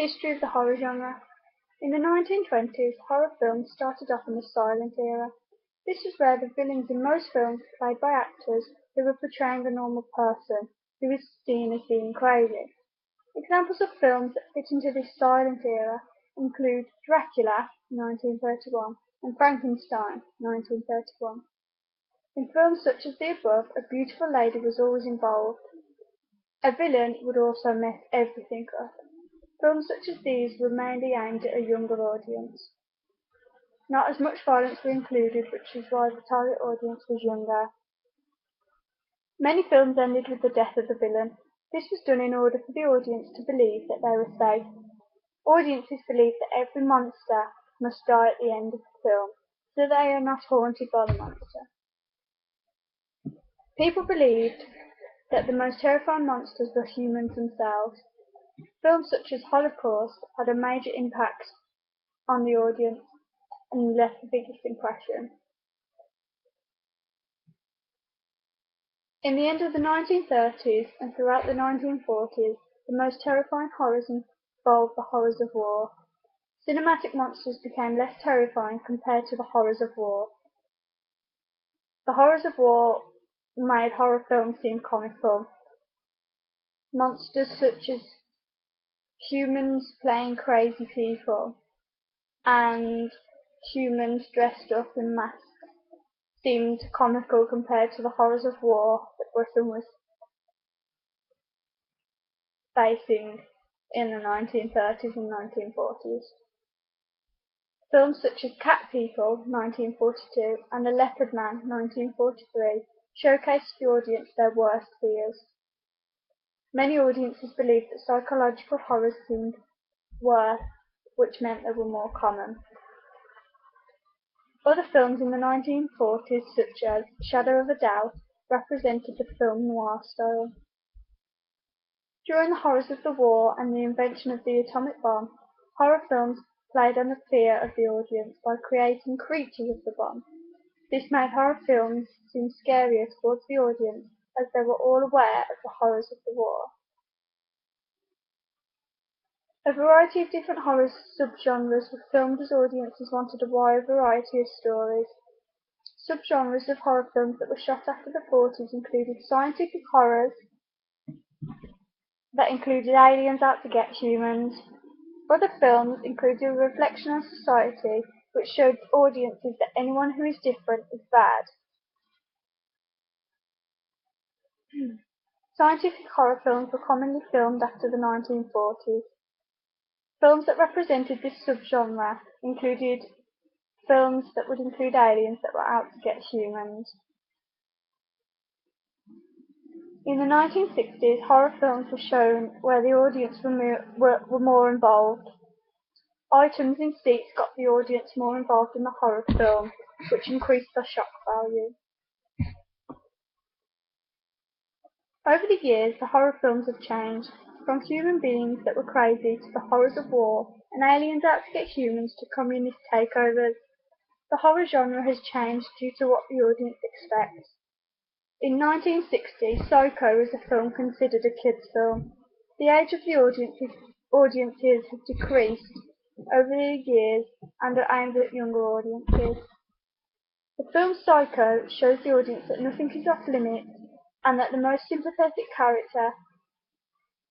History of the horror genre. In the 1920s, horror films started off in the silent era. This was where the villains in most films were played by actors who were portraying a normal person who was seen as being crazy. Examples of films that fit into this silent era include Dracula (1931) and Frankenstein (1931). In films such as the above, a beautiful lady was always involved. A villain would also mess everything up. Films such as these were mainly aimed at a younger audience. Not as much violence were included, which is why the target audience was younger. Many films ended with the death of the villain. This was done in order for the audience to believe that they were safe. Audiences believe that every monster must die at the end of the film, so they are not haunted by the monster. People believed that the most terrifying monsters were humans themselves. Films such as Holocaust had a major impact on the audience and left the biggest impression. In the end of the 1930s and throughout the 1940s, the most terrifying horrors involved the horrors of war. Cinematic monsters became less terrifying compared to the horrors of war. The horrors of war made horror films seem comical. Monsters such as humans playing crazy people and humans dressed up in masks seemed comical compared to the horrors of war that Britain was facing in the 1930s and 1940s. Films such as Cat People (1942) and The Leopard Man (1943) showcased the audience their worst fears. Many audiences believed that psychological horrors seemed worse, which meant they were more common. Other films in the 1940s, such as Shadow of a Doubt, represented the film noir style. During the horrors of the war and the invention of the atomic bomb, horror films played on the fear of the audience by creating creatures of the bomb. This made horror films seem scarier towards the audience as they were all aware of the horrors of the war. A variety of different horror subgenres were filmed as audiences wanted a wide variety of stories. Subgenres of horror films that were shot after the 40s included scientific horrors, that included aliens out to get humans. Other films included a reflection on society, which showed audiences that anyone who is different is bad. Scientific horror films were commonly filmed after the 1940s. Films that represented this subgenre included films that would include aliens that were out to get humans. In the 1960s, horror films were shown where the audience were more involved. Items in seats got the audience more involved in the horror film, which increased the shock value. Over the years, the horror films have changed, from human beings that were crazy to the horrors of war and aliens out to get humans to communist takeovers. The horror genre has changed due to what the audience expects. In 1960, Psycho was a film considered a kids' film. The age of the audiences has decreased over the years and are aimed at younger audiences. The film Psycho shows the audience that nothing is off limits and that the most sympathetic character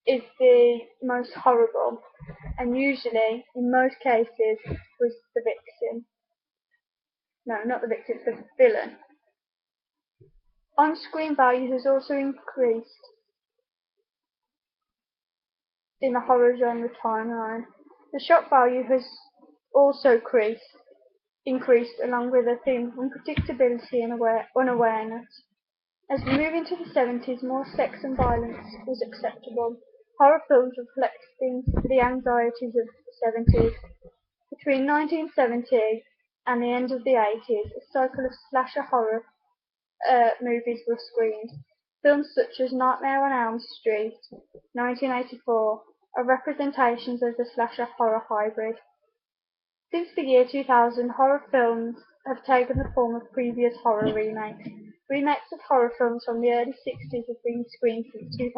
is the most horrible, and usually, in most cases, was the victim. No, not the victim, the villain. On-screen value has also increased in the horror genre timeline. The shock value has also increased along with a theme of unpredictability and unawareness. As we move into the 70s, more sex and violence was acceptable. Horror films reflecting the anxieties of the 70s. Between 1970 and the end of the 80s, a cycle of slasher horror movies were screened. Films such as Nightmare on Elm Street (1984) are representations of the slasher horror hybrid. Since the year 2000, horror films have taken the form of previous horror remakes. Remakes of horror films from the early 60s have been screened since 2000.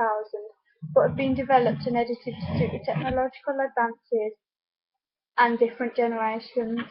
but have been developed and edited to suit the technological advances and different generations.